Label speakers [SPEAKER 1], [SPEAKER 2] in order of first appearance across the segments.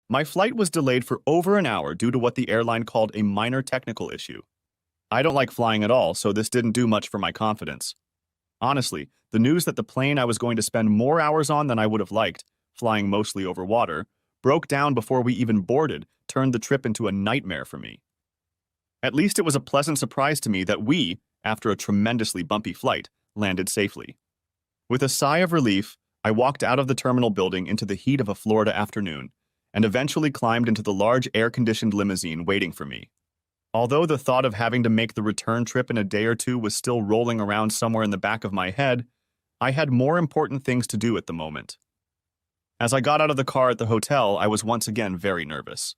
[SPEAKER 1] My flight was delayed for over an hour due to what the airline called a minor technical issue. I don't like flying at all, so this didn't do much for my confidence. Honestly, the news that the plane I was going to spend more hours on than I would have liked, flying mostly over water, broke down before we even boarded, turned the trip into a nightmare for me. At least it was a pleasant surprise to me that we, after a tremendously bumpy flight, landed safely. With a sigh of relief, I walked out of the terminal building into the heat of a Florida afternoon, and eventually climbed into the large air-conditioned limousine waiting for me. Although the thought of having to make the return trip in a day or two was still rolling around somewhere in the back of my head, I had more important things to do at the moment. As I got out of the car at the hotel, I was once again very nervous.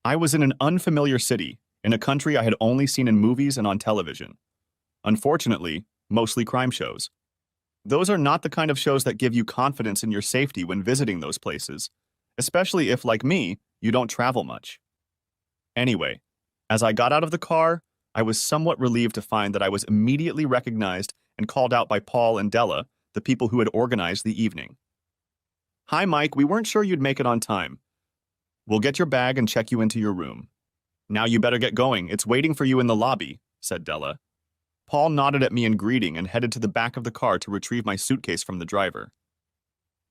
[SPEAKER 1] I was in an unfamiliar city, in a country I had only seen in movies and on television. Unfortunately, mostly crime shows. Those are not the kind of shows that give you confidence in your safety when visiting those places, especially if, like me, you don't travel much. Anyway, as I got out of the car, I was somewhat relieved to find that I was immediately recognized and called out by Paul and Della, the people who had organized the evening. "Hi, Mike, we weren't sure you'd make it on time. We'll get your bag and check you into your room. Now you better get going, it's waiting for you in the lobby," said Della. Paul nodded at me in greeting and headed to the back of the car to retrieve my suitcase from the driver.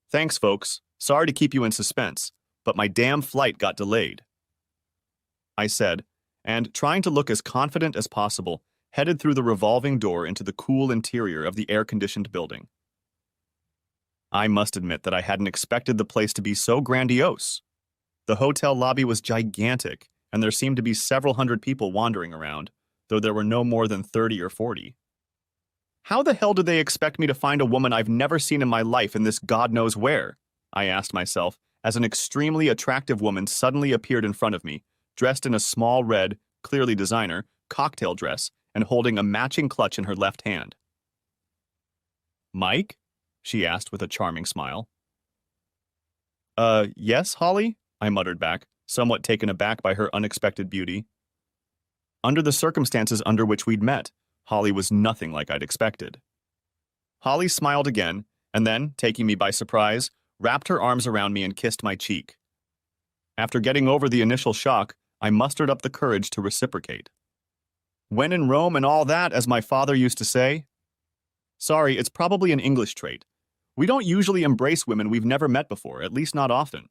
[SPEAKER 1] "Thanks, folks. Sorry to keep you in suspense, but my damn flight got delayed," I said, and, trying to look as confident as possible, headed through the revolving door into the cool interior of the air-conditioned building. I must admit that I hadn't expected the place to be so grandiose. The hotel lobby was gigantic, and there seemed to be several hundred people wandering around, though there were no more than 30 or 40. How the hell did they expect me to find a woman I've never seen in my life in this God knows where? I asked myself, as an extremely attractive woman suddenly appeared in front of me, dressed in a small red, clearly designer, cocktail dress and holding a matching clutch in her left hand. "Mike?" she asked with a charming smile. Yes, Holly?" I muttered back, somewhat taken aback by her unexpected beauty. Under the circumstances under which we'd met, Holly was nothing like I'd expected. Holly smiled again, and then, taking me by surprise, wrapped her arms around me and kissed my cheek. After getting over the initial shock, I mustered up the courage to reciprocate. "When in Rome and all that, as my father used to say." "Sorry, it's probably an English trait. We don't usually embrace women we've never met before, at least not often."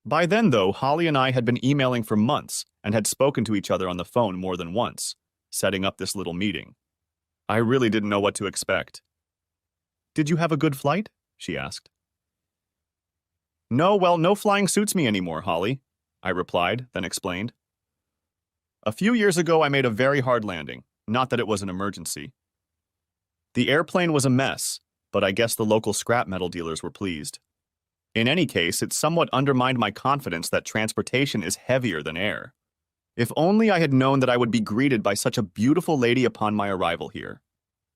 [SPEAKER 1] By then, though, Holly and I had been emailing for months and had spoken to each other on the phone more than once, setting up this little meeting. I really didn't know what to expect. "Did you have a good flight?" she asked. No flying suits me anymore, Holly," I replied, then explained. "A few years ago, I made a very hard landing, not that it was an emergency. The airplane was a mess, but I guess the local scrap metal dealers were pleased. In any case, it somewhat undermined my confidence that transportation is heavier than air. If only I had known that I would be greeted by such a beautiful lady upon my arrival here.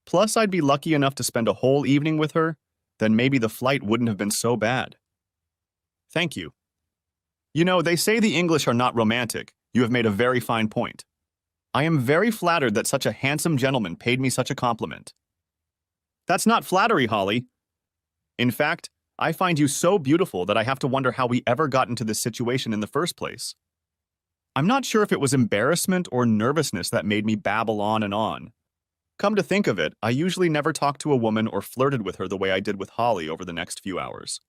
[SPEAKER 1] Plus, I'd be lucky enough to spend a whole evening with her, then maybe the flight wouldn't have been so bad." "Thank you. You know, they say the English are not romantic. You have made a very fine point. I am very flattered that such a handsome gentleman paid me such a compliment." "That's not flattery, Holly. In fact, I find you so beautiful that I have to wonder how we ever got into this situation in the first place. I'm not sure if it was embarrassment or nervousness that made me babble on and on. Come to think of it, I usually never talked to a woman or flirted with her the way I did with Holly over the next few hours.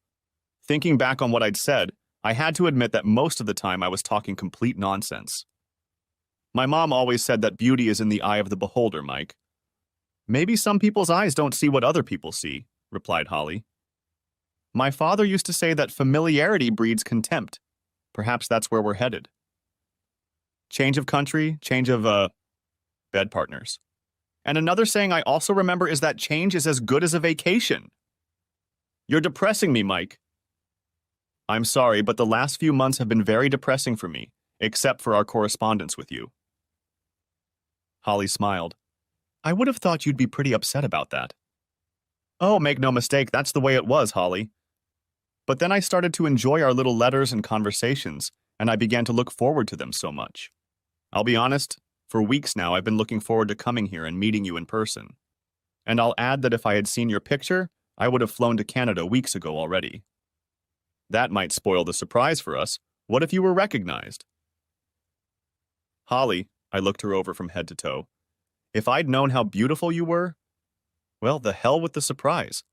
[SPEAKER 1] Thinking back on what I'd said, I had to admit that most of the time I was talking complete nonsense. My mom always said that beauty is in the eye of the beholder, Mike. Maybe some people's eyes don't see what other people see," replied Holly. "My father used to say that familiarity breeds contempt. Perhaps that's where we're headed. Change of country, change of, bed partners. And another saying I also remember is that change is as good as a vacation." "You're depressing me, Mike." "I'm sorry, but the last few months have been very depressing for me, except for our correspondence with you." Holly smiled. "I would have thought you'd be pretty upset about that." "Oh, make no mistake, that's the way it was, Holly. But then I started to enjoy our little letters and conversations, and I began to look forward to them so much. I'll be honest, for weeks now I've been looking forward to coming here and meeting you in person. And I'll add that if I had seen your picture, I would have flown to Canada weeks ago already. That might spoil the surprise for us, What if you were recognized? Holly, I looked her over from head to toe. If I'd known how beautiful you were, well, the hell with the surprise.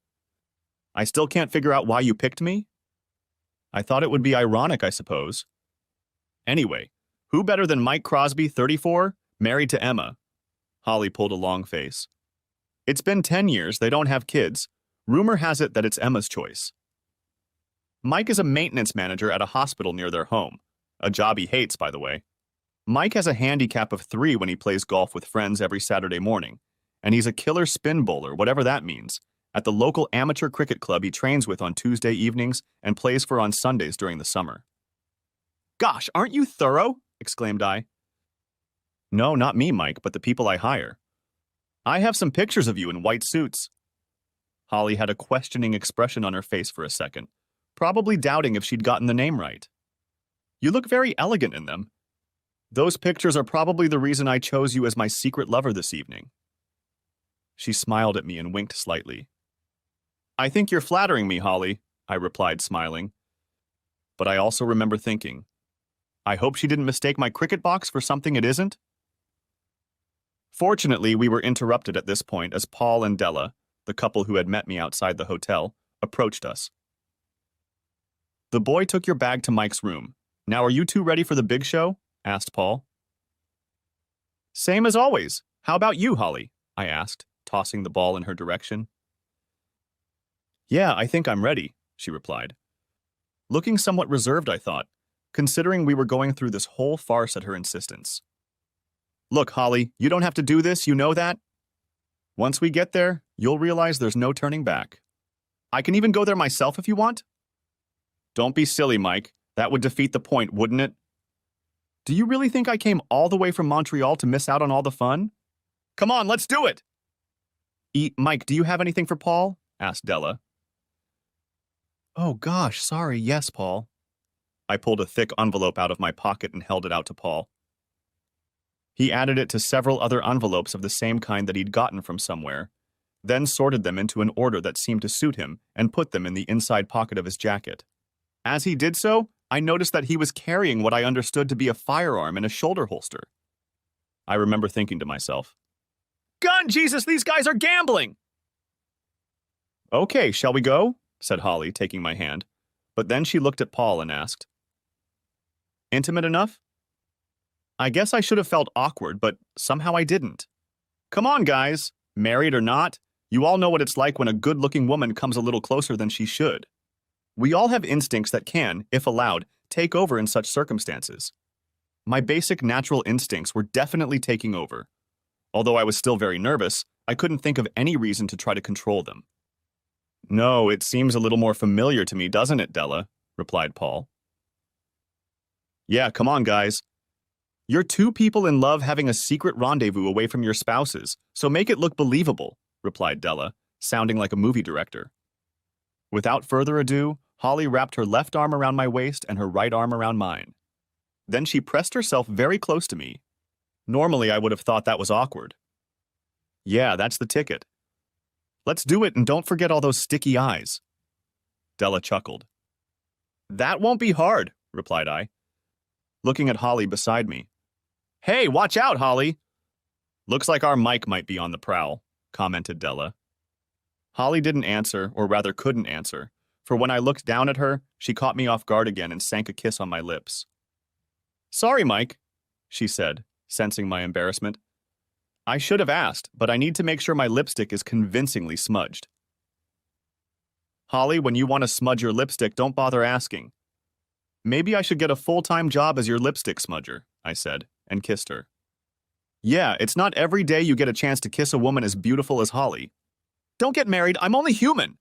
[SPEAKER 1] I still can't figure out why you picked me. I thought it would be ironic, I suppose. Anyway, who better than Mike Crosby, 34, married to Emma? Holly pulled a long face. It's been 10 years, they don't have kids. Rumor has it that it's Emma's choice. Mike is a maintenance manager at a hospital near their home. A job he hates, by the way. Mike has a handicap of 3 when he plays golf with friends every Saturday morning, and he's a killer spin bowler, whatever that means, at the local amateur cricket club he trains with on Tuesday evenings and plays for on Sundays during the summer. Gosh, aren't you thorough? Exclaimed I. No, not me, Mike, but the people I hire. I have some pictures of you in white suits. Holly had a questioning expression on her face for a second, probably doubting if she'd gotten the name right. You look very elegant in them. Those pictures are probably the reason I chose you as my secret lover this evening. She smiled at me and winked slightly. I think you're flattering me, Holly, I replied, smiling. But I also remember thinking, I hope she didn't mistake my cricket box for something it isn't. Fortunately, we were interrupted at this point as Paul and Della, the couple who had met me outside the hotel, approached us. The boy took your bag to Mike's room. Now are you two ready for the big show? Asked Paul. Same as always. How about you, Holly? I asked, tossing the ball in her direction. Yeah, I think I'm ready, she replied. Looking somewhat reserved, I thought, considering we were going through this whole farce at her insistence. Look, Holly, you don't have to do this, you know that? Once we get there, you'll realize there's no turning back. I can even go there myself if you want. Don't be silly, Mike. That would defeat the point, wouldn't it? Do you really think I came all the way from Montreal to miss out on all the fun? Come on, let's do it! Mike, do you have anything for Paul? Asked Della. Oh gosh, sorry, yes, Paul. I pulled a thick envelope out of my pocket and held it out to Paul. He added it to several other envelopes of the same kind that he'd gotten from somewhere, then sorted them into an order that seemed to suit him and put them in the inside pocket of his jacket. As he did so, I noticed that he was carrying what I understood to be a firearm in a shoulder holster. I remember thinking to myself, Gun Jesus, these guys are gambling! Okay, shall we go? Said Holly, taking my hand. But then she looked at Paul and asked, Intimate enough? I guess I should have felt awkward, but somehow I didn't. Come on, guys. Married or not, you all know what it's like when a good-looking woman comes a little closer than she should. We all have instincts that can, if allowed, take over in such circumstances. My basic natural instincts were definitely taking over. Although I was still very nervous, I couldn't think of any reason to try to control them. No, it seems a little more familiar to me, doesn't it, Della? Replied Paul. Yeah, come on, guys. You're two people in love having a secret rendezvous away from your spouses, so make it look believable, replied Della, sounding like a movie director. Without further ado, Holly wrapped her left arm around my waist and her right arm around mine. Then she pressed herself very close to me. Normally, I would have thought that was awkward. Yeah, that's the ticket. Let's do it and don't forget all those sticky eyes. Della chuckled. That won't be hard, replied I, looking at Holly beside me. Hey, watch out, Holly! Looks like our Mike might be on the prowl, commented Della. Holly didn't answer, or rather couldn't answer, for when I looked down at her, she caught me off guard again and sank a kiss on my lips. Sorry, Mike, she said, sensing my embarrassment. I should have asked, but I need to make sure my lipstick is convincingly smudged. Holly, when you want to smudge your lipstick, don't bother asking. Maybe I should get a full-time job as your lipstick smudger, I said, and kissed her. Yeah, it's not every day you get a chance to kiss a woman as beautiful as Holly. Don't get married, I'm only human!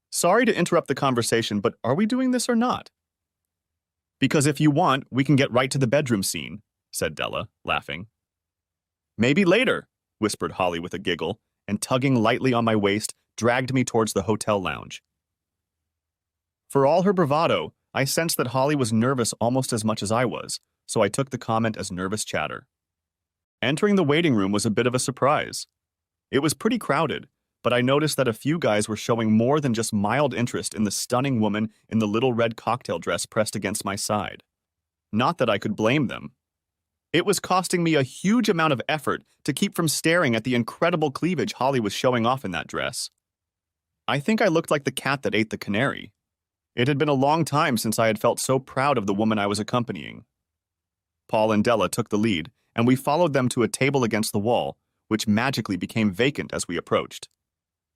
[SPEAKER 1] Sorry to interrupt the conversation, but are we doing this or not? Because if you want, we can get right to the bedroom scene, said Della, laughing. Maybe later, whispered Holly with a giggle, and tugging lightly on my waist, dragged me towards the hotel lounge. For all her bravado, I sensed that Holly was nervous almost as much as I was, so I took the comment as nervous chatter. Entering the waiting room was a bit of a surprise. It was pretty crowded, but I noticed that a few guys were showing more than just mild interest in the stunning woman in the little red cocktail dress pressed against my side. Not that I could blame them. It was costing me a huge amount of effort to keep from staring at the incredible cleavage Holly was showing off in that dress. I think I looked like the cat that ate the canary. It had been a long time since I had felt so proud of the woman I was accompanying. Paul and Della took the lead, and we followed them to a table against the wall, which magically became vacant as we approached.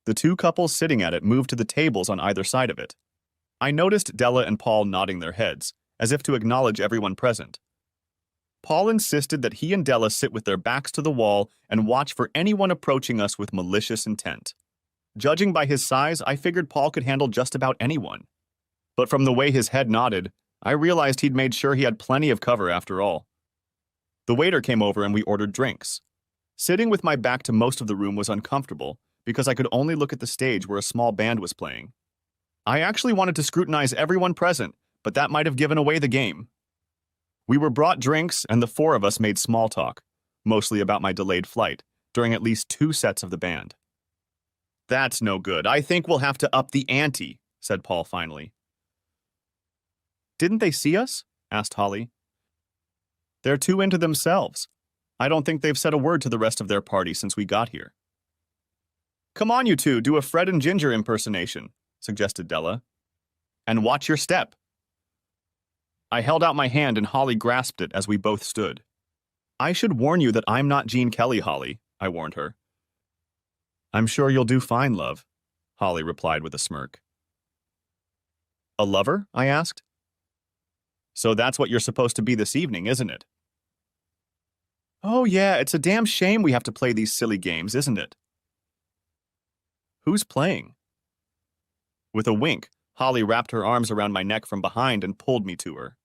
[SPEAKER 1] The two couples sitting at it moved to the tables on either side of it. I noticed Della and Paul nodding their heads, as if to acknowledge everyone present. Paul insisted that he and Della sit with their backs to the wall and watch for anyone approaching us with malicious intent. Judging by his size, I figured Paul could handle just about anyone. But from the way his head nodded, I realized he'd made sure he had plenty of cover after all. The waiter came over and we ordered drinks. Sitting with my back to most of the room was uncomfortable because I could only look at the stage where a small band was playing. I actually wanted to scrutinize everyone present, but that might have given away the game. We were brought drinks, and the four of us made small talk, mostly about my delayed flight, during at least 2 sets of the band. "That's no good. I think we'll have to up the ante," said Paul finally. "Didn't they see us?" asked Holly. "They're too into themselves. I don't think they've said a word to the rest of their party since we got here." "Come on, you two, do a Fred and Ginger impersonation," suggested Della. "And watch your step." I held out my hand and Holly grasped it as we both stood. "I should warn you that I'm not Gene Kelly, Holly," I warned her. "I'm sure you'll do fine, love," Holly replied with a smirk. "A lover?" I asked. "So that's what you're supposed to be this evening, isn't it?" "Oh yeah, it's a damn shame we have to play these silly games, isn't it?" "Who's playing?" With a wink, Holly wrapped her arms around my neck from behind and pulled me to her.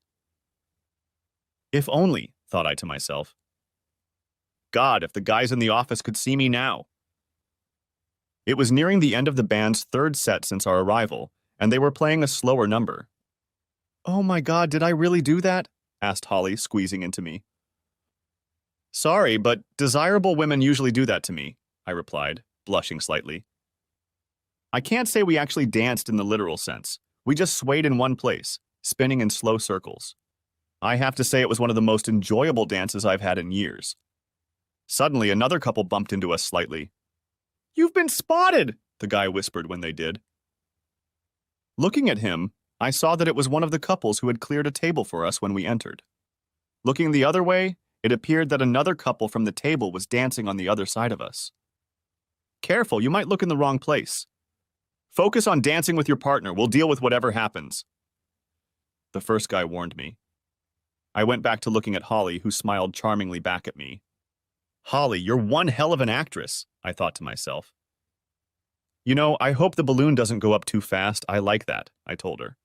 [SPEAKER 1] If only, thought I to myself. God, if the guys in the office could see me now. It was nearing the end of the band's 3rd set since our arrival, and they were playing a slower number. "Oh my God, did I really do that?" asked Holly, squeezing into me. "Sorry, but desirable women usually do that to me," I replied, blushing slightly. I can't say we actually danced in the literal sense. We just swayed in one place, spinning in slow circles. I have to say it was one of the most enjoyable dances I've had in years. Suddenly, another couple bumped into us slightly. "You've been spotted," the guy whispered when they did. Looking at him, I saw that it was one of the couples who had cleared a table for us when we entered. Looking the other way, it appeared that another couple from the table was dancing on the other side of us. "Careful, you might look in the wrong place. Focus on dancing with your partner. We'll deal with whatever happens," the first guy warned me. I went back to looking at Holly, who smiled charmingly back at me. "Holly, you're one hell of an actress," I thought to myself. "You know, I hope the balloon doesn't go up too fast. I like that," I told her.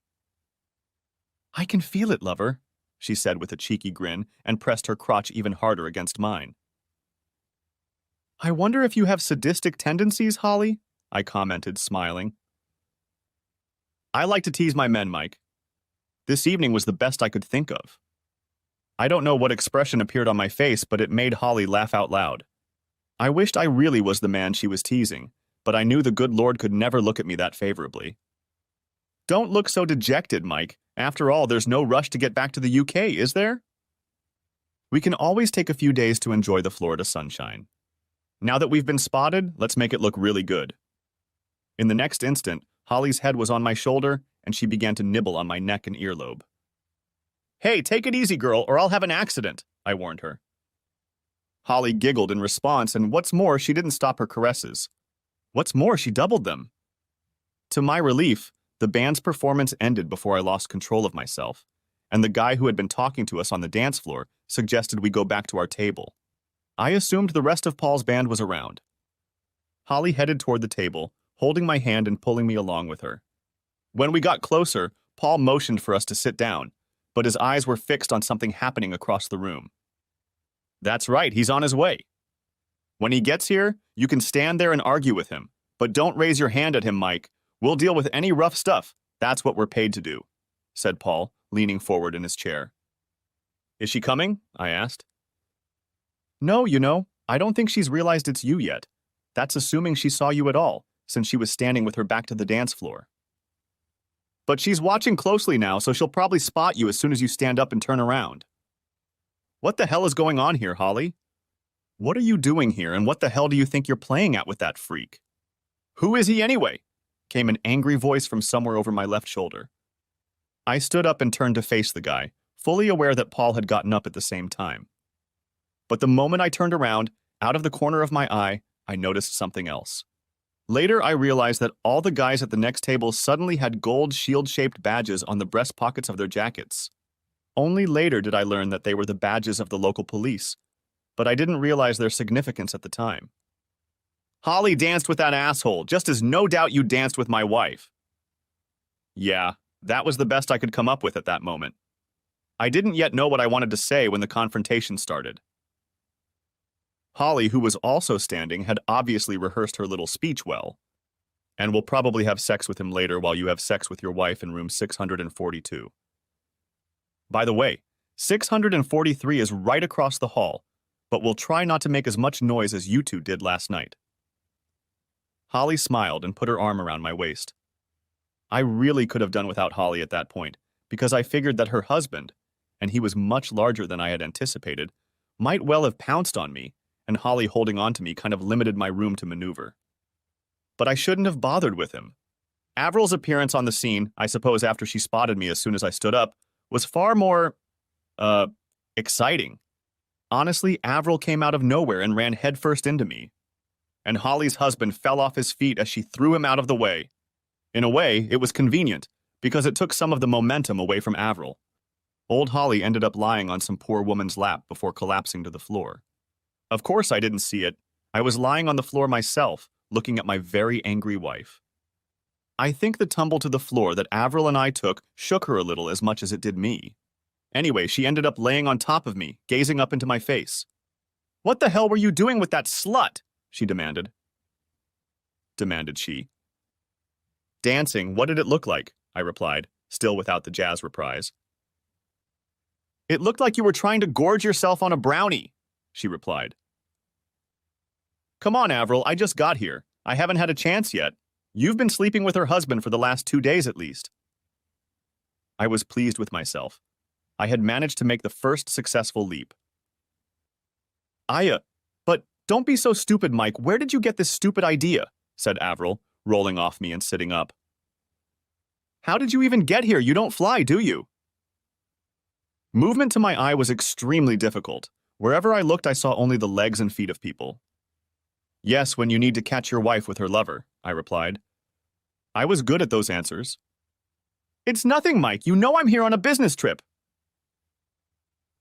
[SPEAKER 1] "I can feel it, lover," she said with a cheeky grin and pressed her crotch even harder against mine. "I wonder if you have sadistic tendencies, Holly?" I commented, smiling. "I like to tease my men, Mike. This evening was the best I could think of." I don't know what expression appeared on my face, but it made Holly laugh out loud. I wished I really was the man she was teasing, but I knew the good Lord could never look at me that favorably. "Don't look so dejected, Mike. After all, there's no rush to get back to the UK, is there? We can always take a few days to enjoy the Florida sunshine. Now that we've been spotted, let's make it look really good." In the next instant, Holly's head was on my shoulder, and she began to nibble on my neck and earlobe. "Hey, take it easy, girl, or I'll have an accident," I warned her. Holly giggled in response, and what's more, she didn't stop her caresses. What's more, she doubled them. To my relief, the band's performance ended before I lost control of myself, and the guy who had been talking to us on the dance floor suggested we go back to our table. I assumed the rest of Paul's band was around. Holly headed toward the table, holding my hand and pulling me along with her. When we got closer, Paul motioned for us to sit down, but his eyes were fixed on something happening across the room. "That's right, he's on his way. When he gets here, you can stand there and argue with him, but don't raise your hand at him, Mike. We'll deal with any rough stuff. That's what we're paid to do," said Paul, leaning forward in his chair. "Is she coming?" I asked. "No, I don't think she's realized it's you yet. That's assuming she saw you at all, since she was standing with her back to the dance floor. But she's watching closely now, so she'll probably spot you as soon as you stand up and turn around. What the hell is going on here, Holly? What are you doing here, and what the hell do you think you're playing at with that freak? Who is he anyway? Came an angry voice from somewhere over my left shoulder. I stood up and turned to face the guy, fully aware that Paul had gotten up at the same time. But the moment I turned around, out of the corner of my eye, I noticed something else. Later, I realized that all the guys at the next table suddenly had gold shield-shaped badges on the breast pockets of their jackets. Only later did I learn that they were the badges of the local police, but I didn't realize their significance at the time. Holly danced with that asshole, just as no doubt you danced with my wife. Yeah, that was the best I could come up with at that moment. I didn't yet know what I wanted to say when the confrontation started. Holly, who was also standing, had obviously rehearsed her little speech well, and will probably have sex with him later while you have sex with your wife in room 642. By the way, 643 is right across the hall, but we'll try not to make as much noise as you two did last night. Holly smiled and put her arm around my waist. I really could have done without Holly at that point, because I figured that her husband, and he was much larger than I had anticipated, might well have pounced on me, and Holly holding on to me kind of limited my room to maneuver. But I shouldn't have bothered with him. Avril's appearance on the scene, I suppose after she spotted me as soon as I stood up, was far more, exciting. Honestly, Avril came out of nowhere and ran headfirst into me. And Holly's husband fell off his feet as she threw him out of the way. In a way, it was convenient, because it took some of the momentum away from Avril. Old Holly ended up lying on some poor woman's lap before collapsing to the floor. Of course I didn't see it. I was lying on the floor myself, looking at my very angry wife. I think the tumble to the floor that Avril and I took shook her a little as much as it did me. Anyway, she ended up laying on top of me, gazing up into my face. "What the hell were you doing with that slut?" she demanded. Demanded she. "Dancing, what did it look like?" I replied, still without the jazz reprise. "It looked like you were trying to gorge yourself on a brownie," she replied. "Come on, Avril, I just got here. I haven't had a chance yet. You've been sleeping with her husband for the last 2 days at least." I was pleased with myself. I had managed to make the first successful leap. But don't be so stupid, Mike. Where did you get this stupid idea?" said Avril, rolling off me and sitting up. "How did you even get here? You don't fly, do you?" Movement to my eye was extremely difficult. Wherever I looked, I saw only the legs and feet of people. "Yes, when you need to catch your wife with her lover," I replied. I was good at those answers. "It's nothing, Mike. You know I'm here on a business trip."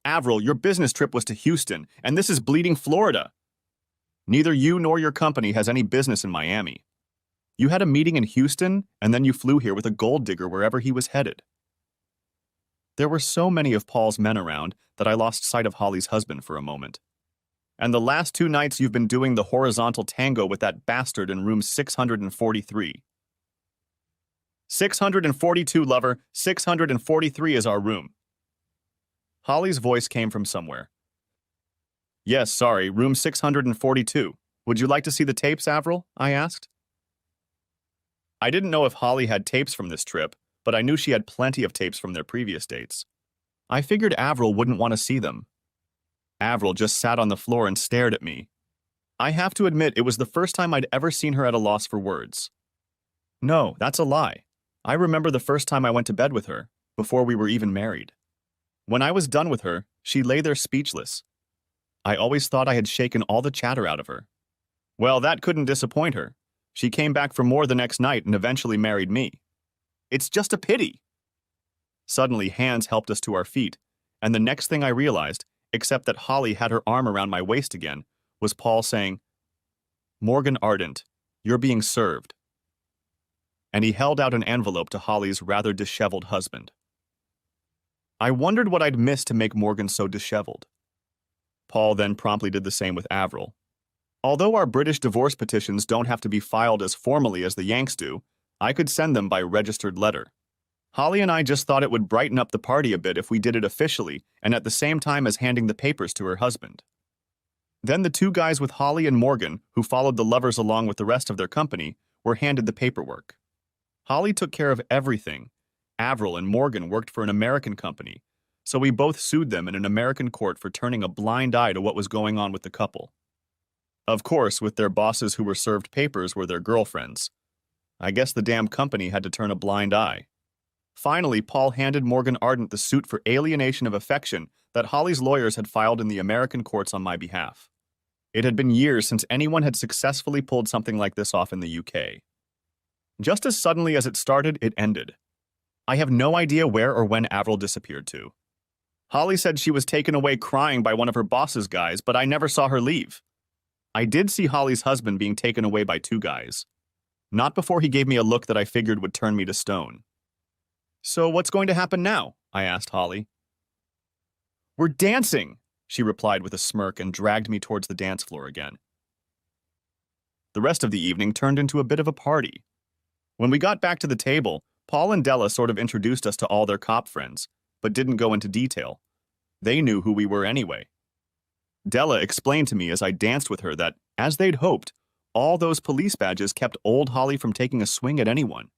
[SPEAKER 1] "Avril, your business trip was to Houston, and this is bleeding Florida. Neither you nor your company has any business in Miami. You had a meeting in Houston, and then you flew here with a gold digger wherever he was headed." There were so many of Paul's men around that I lost sight of Holly's husband for a moment. "And the last 2 nights you've been doing the horizontal tango with that bastard in room 643. 642, lover. 643 is our room." Holly's voice came from somewhere. "Yes, sorry, room 642. Would you like to see the tapes, Avril?" I asked. I didn't know if Holly had tapes from this trip, but I knew she had plenty of tapes from their previous dates. I figured Avril wouldn't want to see them. Avril just sat on the floor and stared at me. I have to admit it was the first time I'd ever seen her at a loss for words. No, that's a lie. I remember the first time I went to bed with her, before we were even married. When I was done with her, she lay there speechless. I always thought I had shaken all the chatter out of her. Well, that couldn't disappoint her. She came back for more the next night and eventually married me. It's just a pity. Suddenly, hands helped us to our feet, and the next thing I realized, except that Holly had her arm around my waist again, was Paul saying, "Morgan Ardent, you're being served." And he held out an envelope to Holly's rather disheveled husband. I wondered what I'd missed to make Morgan so disheveled. Paul then promptly did the same with Avril. Although our British divorce petitions don't have to be filed as formally as the Yanks do, I could send them by registered letter. Holly and I just thought it would brighten up the party a bit if we did it officially and at the same time as handing the papers to her husband. Then the two guys with Holly and Morgan, who followed the lovers along with the rest of their company, were handed the paperwork. Holly took care of everything. Avril and Morgan worked for an American company, so we both sued them in an American court for turning a blind eye to what was going on with the couple. Of course, with their bosses who were served papers were their girlfriends. I guess the damn company had to turn a blind eye. Finally, Paul handed Morgan Ardent the suit for alienation of affection that Holly's lawyers had filed in the American courts on my behalf. It had been years since anyone had successfully pulled something like this off in the UK. Just as suddenly as it started, it ended. I have no idea where or when Avril disappeared to. Holly said she was taken away crying by one of her boss's guys, but I never saw her leave. I did see Holly's husband being taken away by two guys. Not before he gave me a look that I figured would turn me to stone. "So what's going to happen now?" I asked Holly. "We're dancing," she replied with a smirk and dragged me towards the dance floor again. The rest of the evening turned into a bit of a party. When we got back to the table, Paul and Della sort of introduced us to all their cop friends, but didn't go into detail. They knew who we were anyway. Della explained to me as I danced with her that, as they'd hoped, all those police badges kept old Holly from taking a swing at anyone.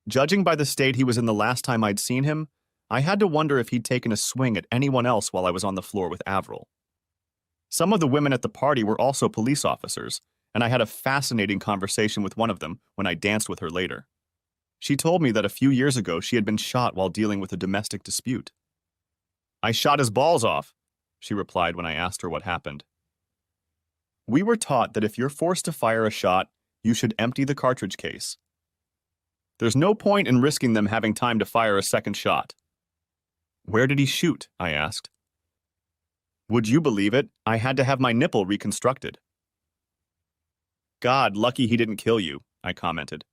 [SPEAKER 1] Judging by the state he was in the last time I'd seen him, I had to wonder if he'd taken a swing at anyone else while I was on the floor with Avril. Some of the women at the party were also police officers, and I had a fascinating conversation with one of them when I danced with her later. She told me that a few years ago she had been shot while dealing with a domestic dispute. "I shot his balls off," she replied when I asked her what happened. "We were taught that if you're forced to fire a shot, you should empty the cartridge case. There's no point in risking them having time to fire a second shot." "Where did he shoot?" I asked. "Would you believe it? I had to have my nipple reconstructed." "God, lucky he didn't kill you," I commented,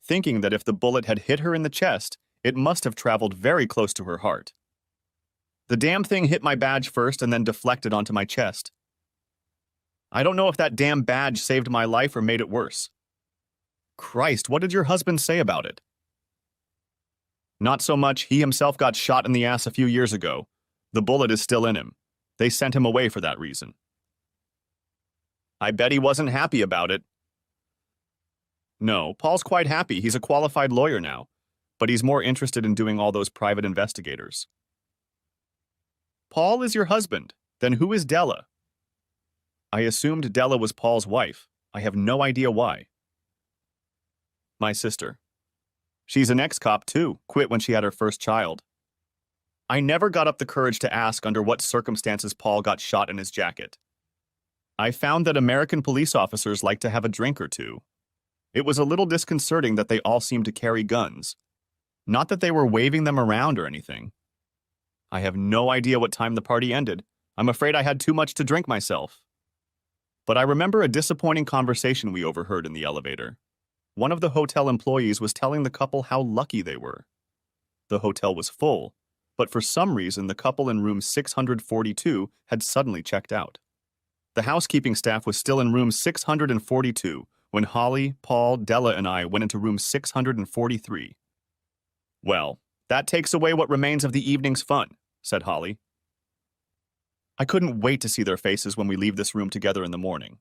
[SPEAKER 1] thinking that if the bullet had hit her in the chest, it must have traveled very close to her heart. "The damn thing hit my badge first and then deflected onto my chest. I don't know if that damn badge saved my life or made it worse." "Christ, what did your husband say about it?" "Not so much. He himself got shot in the ass a few years ago. The bullet is still in him. They sent him away for that reason." "I bet he wasn't happy about it." "No, Paul's quite happy. He's a qualified lawyer now, but he's more interested in doing all those private investigators." "Paul is your husband. Then who is Della?" "I assumed Della was Paul's wife. I have no idea why." "My sister. She's an ex-cop too, quit when she had her first child. I never got up the courage to ask under what circumstances Paul got shot in his jacket. I found that American police officers like to have a drink or two. It was a little disconcerting that they all seemed to carry guns. Not that they were waving them around or anything. I have no idea what time the party ended. I'm afraid I had too much to drink myself. But I remember a disappointing conversation we overheard in the elevator. One of the hotel employees was telling the couple how lucky they were. The hotel was full, but for some reason the couple in room 642 had suddenly checked out. The housekeeping staff was still in room 642 when Holly, Paul, Della, and I went into room 643. "Well, that takes away what remains of the evening's fun," said Holly. "I couldn't wait to see their faces when we leave this room together in the morning."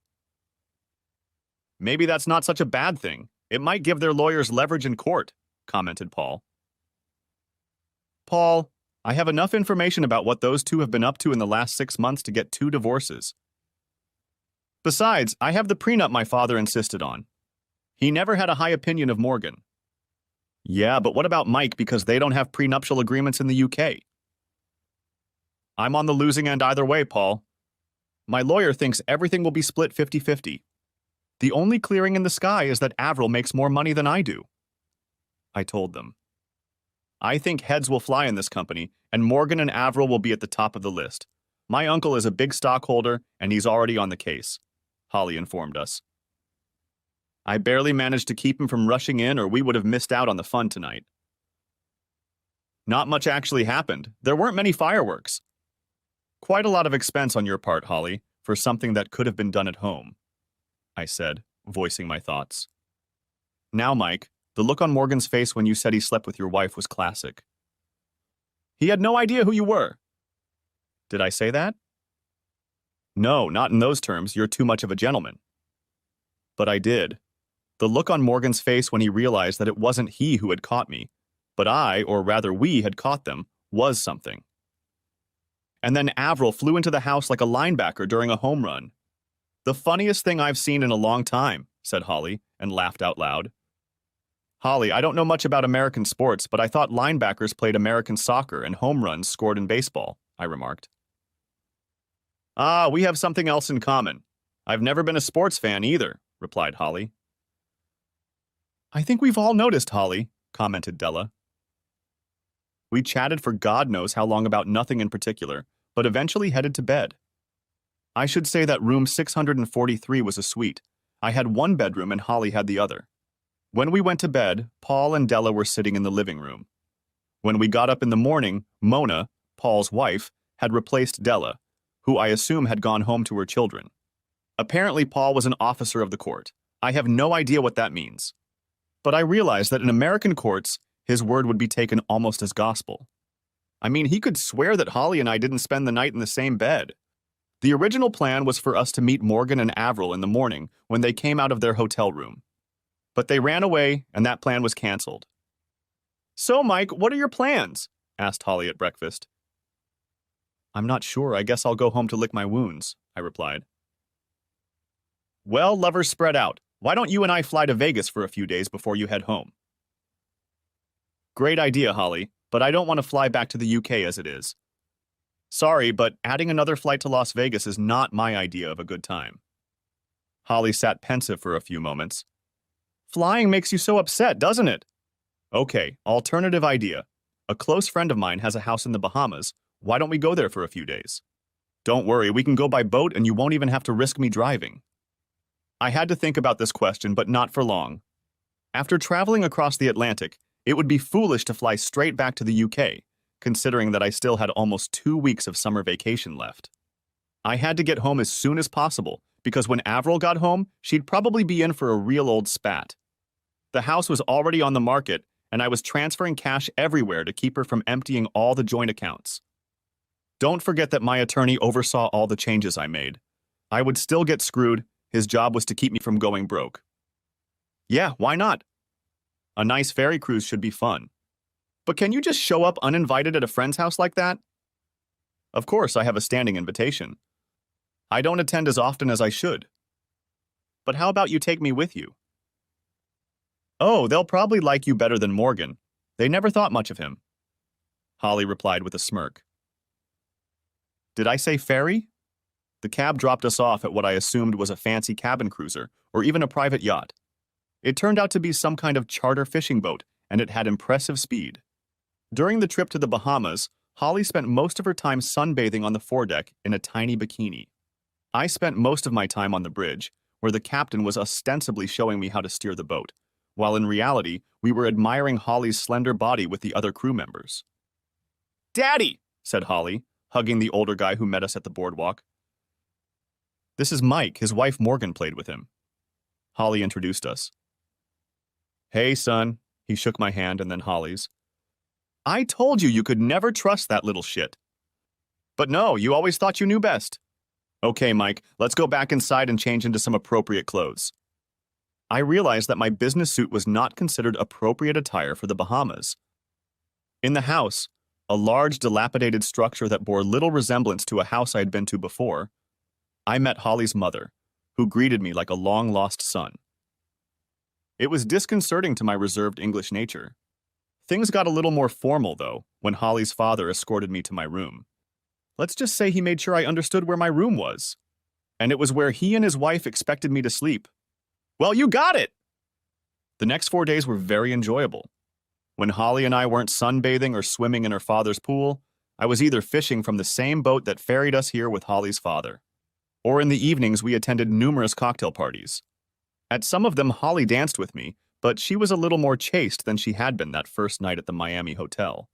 [SPEAKER 1] "Maybe that's not such a bad thing. It might give their lawyers leverage in court," commented Paul. "Paul, I have enough information about what those two have been up to in the last 6 months to get 2 divorces. Besides, I have the prenup my father insisted on. He never had a high opinion of Morgan." "Yeah, but what about Mike because they don't have prenuptial agreements in the UK?" "I'm on the losing end either way, Paul. My lawyer thinks everything will be split 50-50. The only clearing in the sky is that Avril makes more money than I do." I told them. "I think heads will fly in this company, and Morgan and Avril will be at the top of the list. My uncle is a big stockholder, and he's already on the case," Holly informed us. "I barely managed to keep him from rushing in, or we would have missed out on the fun tonight." "Not much actually happened. There weren't many fireworks." "Quite a lot of expense on your part, Holly, for something that could have been done at home," I said, voicing my thoughts. "Now, Mike, the look on Morgan's face when you said he slept with your wife was classic." "He had no idea who you were." "Did I say that?" No, not in those terms. You're too much of a gentleman. But I did. The look on Morgan's face when he realized that it wasn't he who had caught me, but I, or rather we, had caught them, was something. And then Avril flew into the house like a linebacker during a home run. The funniest thing I've seen in a long time, said Holly, and laughed out loud. Holly, I don't know much about American sports, but I thought linebackers played American soccer and home runs scored in baseball, I remarked. Ah, we have something else in common. I've never been a sports fan either, replied Holly. I think we've all noticed, Holly, commented Della. We chatted for God knows how long about nothing in particular, but eventually headed to bed. I should say that room 643 was a suite. I had one bedroom and Holly had the other. When we went to bed, Paul and Della were sitting in the living room. When we got up in the morning, Mona, Paul's wife, had replaced Della, who I assume had gone home to her children. Apparently, Paul was an officer of the court. I have no idea what that means. But I realized that in American courts, his word would be taken almost as gospel. I mean, he could swear that Holly and I didn't spend the night in the same bed. The original plan was for us to meet Morgan and Avril in the morning when they came out of their hotel room. But they ran away, and that plan was canceled. So, Mike, what are your plans? Asked Holly at breakfast. I'm not sure. I guess I'll go home to lick my wounds, I replied. Well, lovers spread out. Why don't you and I fly to Vegas for a few days before you head home? Great idea, Holly, but I don't want to fly back to the UK as it is. Sorry, but adding another flight to Las Vegas is not my idea of a good time. Holly sat pensive for a few moments. Flying makes you so upset, doesn't it? Okay, alternative idea. A close friend of mine has a house in the Bahamas. Why don't we go there for a few days? Don't worry, we can go by boat and you won't even have to risk me driving. I had to think about this question, but not for long. After traveling across the Atlantic, it would be foolish to fly straight back to the UK, considering that I still had almost 2 weeks of summer vacation left. I had to get home as soon as possible, because when Avril got home, she'd probably be in for a real old spat. The house was already on the market, and I was transferring cash everywhere to keep her from emptying all the joint accounts. Don't forget that my attorney oversaw all the changes I made. I would still get screwed. His job was to keep me from going broke. Yeah, why not? A nice ferry cruise should be fun. But can you just show up uninvited at a friend's house like that? Of course, I have a standing invitation. I don't attend as often as I should. But how about you take me with you? Oh, they'll probably like you better than Morgan. They never thought much of him. Holly replied with a smirk. Did I say ferry? The cab dropped us off at what I assumed was a fancy cabin cruiser or even a private yacht. It turned out to be some kind of charter fishing boat, and it had impressive speed. During the trip to the Bahamas, Holly spent most of her time sunbathing on the foredeck in a tiny bikini. I spent most of my time on the bridge, where the captain was ostensibly showing me how to steer the boat, while in reality, we were admiring Holly's slender body with the other crew members. Daddy, said Holly, hugging the older guy who met us at the boardwalk. This is Mike. His wife Morgan played with him. Holly introduced us. Hey, son. He shook my hand and then Holly's. I told you could never trust that little shit. But no, you always thought you knew best. Okay, Mike, let's go back inside and change into some appropriate clothes. I realized that my business suit was not considered appropriate attire for the Bahamas. In the house, a large dilapidated structure that bore little resemblance to a house I had been to before, I met Holly's mother, who greeted me like a long-lost son. It was disconcerting to my reserved English nature. Things got a little more formal, though, when Holly's father escorted me to my room. Let's just say he made sure I understood where my room was. And it was where he and his wife expected me to sleep. Well, you got it! The next 4 days were very enjoyable. When Holly and I weren't sunbathing or swimming in her father's pool, I was either fishing from the same boat that ferried us here with Holly's father, or in the evenings we attended numerous cocktail parties. At some of them, Holly danced with me, but she was a little more chaste than she had been that first night at the Miami hotel.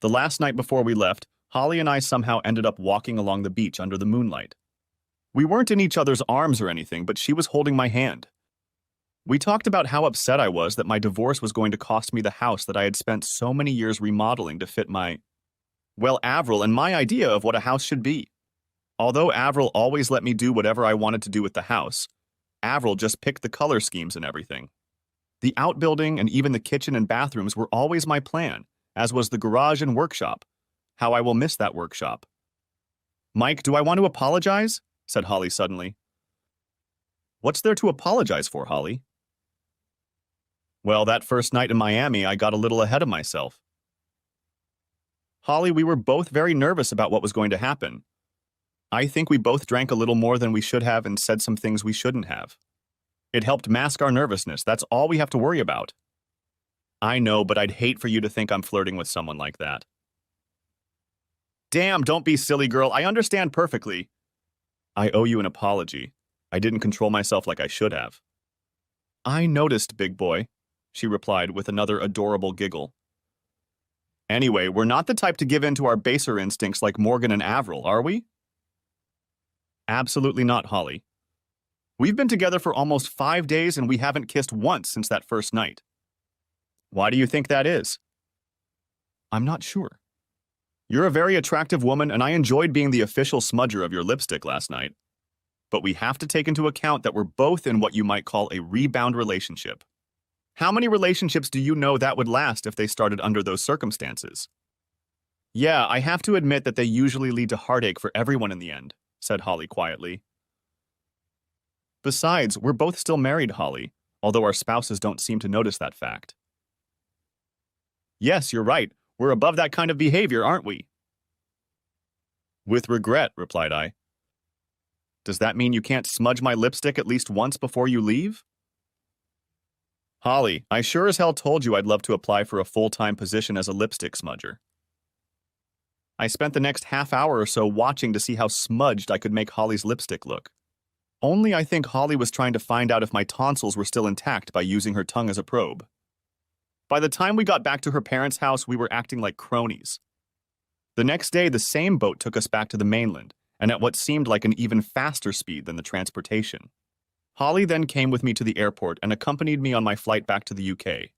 [SPEAKER 1] The last night before we left, Holly and I somehow ended up walking along the beach under the moonlight. We weren't in each other's arms or anything, but she was holding my hand. We talked about how upset I was that my divorce was going to cost me the house that I had spent so many years remodeling to fit Avril and my idea of what a house should be. Although Avril always let me do whatever I wanted to do with the house, Avril just picked the color schemes and everything. The outbuilding and even the kitchen and bathrooms were always my plan, as was the garage and workshop. How I will miss that workshop. Mike, do I want to apologize? Said Holly suddenly. What's there to apologize for, Holly? Well, that first night in Miami, I got a little ahead of myself. Holly, we were both very nervous about what was going to happen. I think we both drank a little more than we should have and said some things we shouldn't have. It helped mask our nervousness. That's all we have to worry about. I know, but I'd hate for you to think I'm flirting with someone like that. Damn, don't be silly, girl. I understand perfectly. I owe you an apology. I didn't control myself like I should have. I noticed, big boy, she replied with another adorable giggle. Anyway, we're not the type to give in to our baser instincts like Morgan and Avril, are we? Absolutely not, Holly. We've been together for almost 5 days and we haven't kissed once since that first night. Why do you think that is? I'm not sure. You're a very attractive woman and I enjoyed being the official smudger of your lipstick last night. But we have to take into account that we're both in what you might call a rebound relationship. How many relationships do you know that would last if they started under those circumstances? Yeah, I have to admit that they usually lead to heartache for everyone in the end, said Holly quietly. Besides, we're both still married, Holly, although our spouses don't seem to notice that fact. Yes, you're right. We're above that kind of behavior, aren't we? With regret, replied I. Does that mean you can't smudge my lipstick at least once before you leave? Holly, I sure as hell told you I'd love to apply for a full-time position as a lipstick smudger. I spent the next half hour or so watching to see how smudged I could make Holly's lipstick look. Only I think Holly was trying to find out if my tonsils were still intact by using her tongue as a probe. By the time we got back to her parents' house, we were acting like cronies. The next day, the same boat took us back to the mainland, and at what seemed like an even faster speed than the transportation. Holly then came with me to the airport and accompanied me on my flight back to the UK.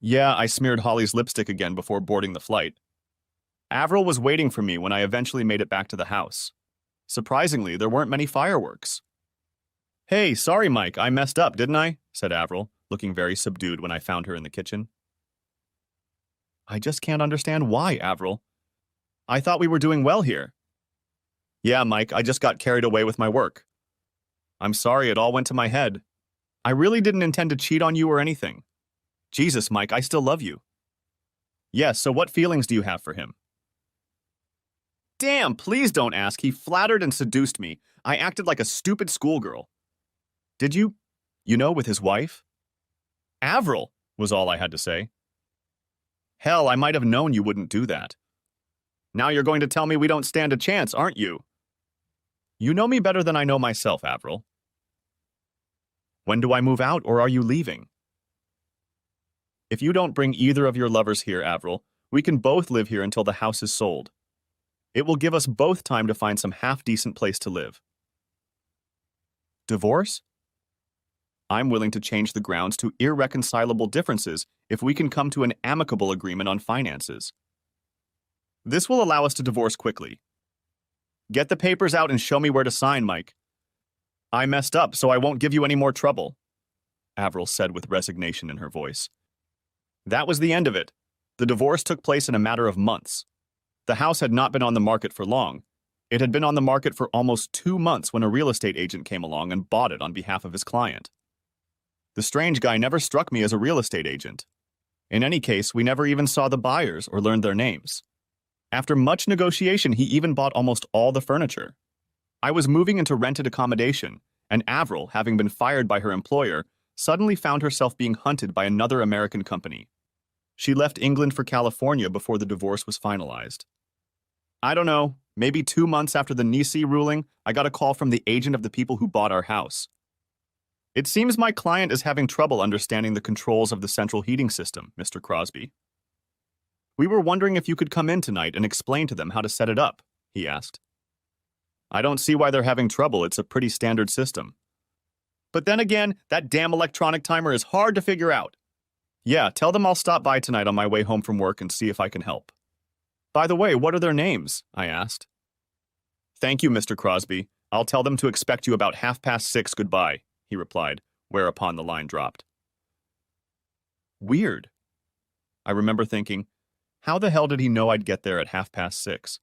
[SPEAKER 1] Yeah, I smeared Holly's lipstick again before boarding the flight. Avril was waiting for me when I eventually made it back to the house. Surprisingly, there weren't many fireworks. Hey, sorry, Mike, I messed up, didn't I? Said Avril, looking very subdued when I found her in the kitchen. I just can't understand why, Avril. I thought we were doing well here. Yeah, Mike, I just got carried away with my work. I'm sorry, it all went to my head. I really didn't intend to cheat on you or anything. Jesus, Mike, I still love you. Yes, so what feelings do you have for him? Damn, please don't ask. He flattered and seduced me. I acted like a stupid schoolgirl. Did you? You know, with his wife? Avril, was all I had to say. Hell, I might have known you wouldn't do that. Now you're going to tell me we don't stand a chance, aren't you? You know me better than I know myself, Avril. When do I move out, or are you leaving? If you don't bring either of your lovers here, Avril, we can both live here until the house is sold. It will give us both time to find some half-decent place to live. Divorce? I'm willing to change the grounds to irreconcilable differences if we can come to an amicable agreement on finances. This will allow us to divorce quickly. Get the papers out and show me where to sign, Mike. I messed up, so I won't give you any more trouble, Avril said with resignation in her voice. That was the end of it. The divorce took place in a matter of months. The house had not been on the market for long. It had been on the market for almost 2 months when a real estate agent came along and bought it on behalf of his client. The strange guy never struck me as a real estate agent. In any case, we never even saw the buyers or learned their names. After much negotiation, he even bought almost all the furniture. I was moving into rented accommodation, and Avril, having been fired by her employer, suddenly found herself being hunted by another American company. She left England for California before the divorce was finalized. I don't know, maybe 2 months after the Nisi ruling, I got a call from the agent of the people who bought our house. It seems my client is having trouble understanding the controls of the central heating system, Mr. Crosby. We were wondering if you could come in tonight and explain to them how to set it up, he asked. I don't see why they're having trouble. It's a pretty standard system. But then again, that damn electronic timer is hard to figure out. Yeah, tell them I'll stop by tonight on my way home from work and see if I can help. By the way, what are their names? I asked. Thank you, Mr. Crosby. I'll tell them to expect you about 6:30. Goodbye, he replied, whereupon the line dropped. Weird. I remember thinking, how the hell did he know I'd get there at 6:30?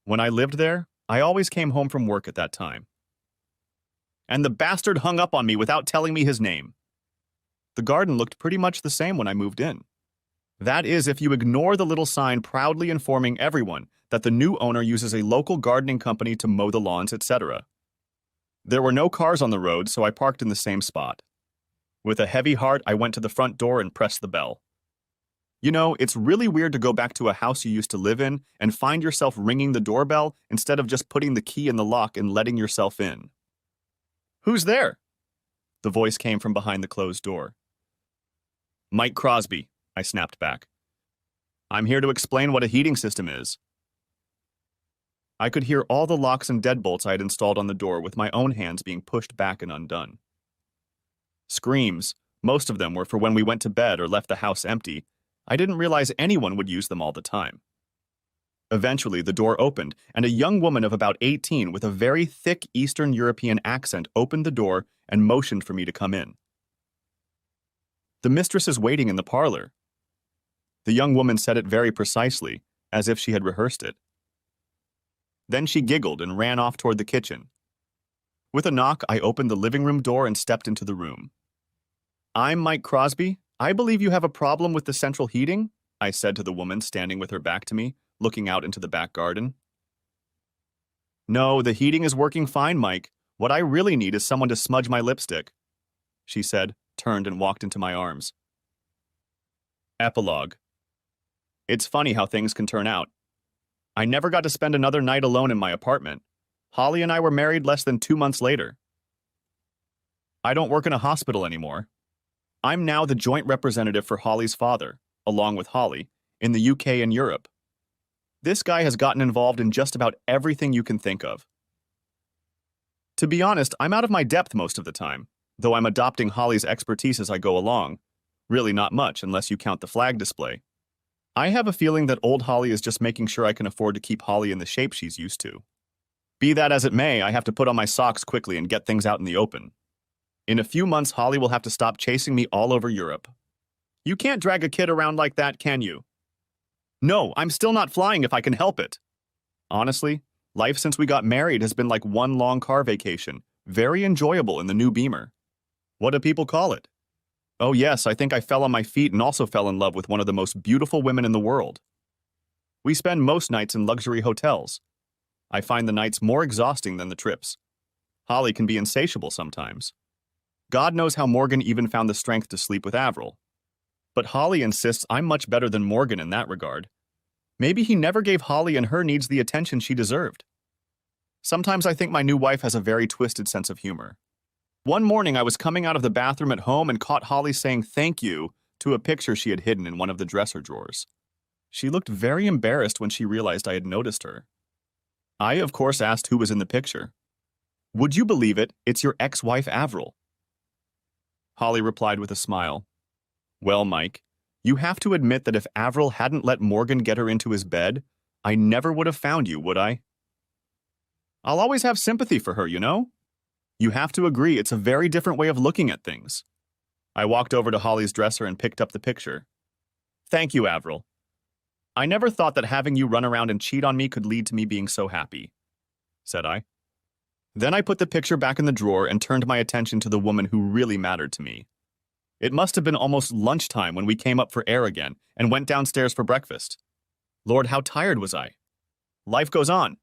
[SPEAKER 1] When I lived there, I always came home from work at that time. And the bastard hung up on me without telling me his name. The garden looked pretty much the same when I moved in. That is, if you ignore the little sign proudly informing everyone that the new owner uses a local gardening company to mow the lawns, etc. There were no cars on the road, so I parked in the same spot. With a heavy heart, I went to the front door and pressed the bell. You know, it's really weird to go back to a house you used to live in and find yourself ringing the doorbell instead of just putting the key in the lock and letting yourself in. Who's there? The voice came from behind the closed door. Mike Crosby, I snapped back. I'm here to explain what a heating system is. I could hear all the locks and deadbolts I had installed on the door with my own hands being pushed back and undone. Screams, most of them were for when we went to bed or left the house empty. I didn't realize anyone would use them all the time. Eventually, the door opened, and a young woman of about 18 with a very thick Eastern European accent opened the door and motioned for me to come in. The mistress is waiting in the parlor. The young woman said it very precisely, as if she had rehearsed it. Then she giggled and ran off toward the kitchen. With a knock, I opened the living room door and stepped into the room. I'm Mike Crosby. I believe you have a problem with the central heating, I said to the woman standing with her back to me, looking out into the back garden. No, the heating is working fine, Mike. What I really need is someone to smudge my lipstick, she said, turned and walked into my arms. Epilogue. It's funny how things can turn out. I never got to spend another night alone in my apartment. Holly and I were married less than 2 months later. I don't work in a hospital anymore. I'm now the joint representative for Holly's father, along with Holly, in the UK and Europe. This guy has gotten involved in just about everything you can think of. To be honest, I'm out of my depth most of the time, though I'm adopting Holly's expertise as I go along. Really not much unless you count the flag display. I have a feeling that old Holly is just making sure I can afford to keep Holly in the shape she's used to. Be that as it may, I have to put on my socks quickly and get things out in the open. In a few months, Holly will have to stop chasing me all over Europe. You can't drag a kid around like that, can you? No, I'm still not flying if I can help it. Honestly, life since we got married has been like one long car vacation, very enjoyable in the new Beamer. What do people call it? Oh yes, I think I fell on my feet and also fell in love with one of the most beautiful women in the world. We spend most nights in luxury hotels. I find the nights more exhausting than the trips. Holly can be insatiable sometimes. God knows how Morgan even found the strength to sleep with Avril. But Holly insists I'm much better than Morgan in that regard. Maybe he never gave Holly and her needs the attention she deserved. Sometimes I think my new wife has a very twisted sense of humor. One morning I was coming out of the bathroom at home and caught Holly saying thank you to a picture she had hidden in one of the dresser drawers. She looked very embarrassed when she realized I had noticed her. I, of course, asked who was in the picture. Would you believe it? It's your ex-wife Avril. Holly replied with a smile. Well, Mike, you have to admit that if Avril hadn't let Morgan get her into his bed, I never would have found you, would I? I'll always have sympathy for her, you know? You have to agree it's a very different way of looking at things. I walked over to Holly's dresser and picked up the picture. Thank you, Avril. I never thought that having you run around and cheat on me could lead to me being so happy, said I. Then I put the picture back in the drawer and turned my attention to the woman who really mattered to me. It must have been almost lunchtime when we came up for air again and went downstairs for breakfast. Lord, how tired was I? Life goes on.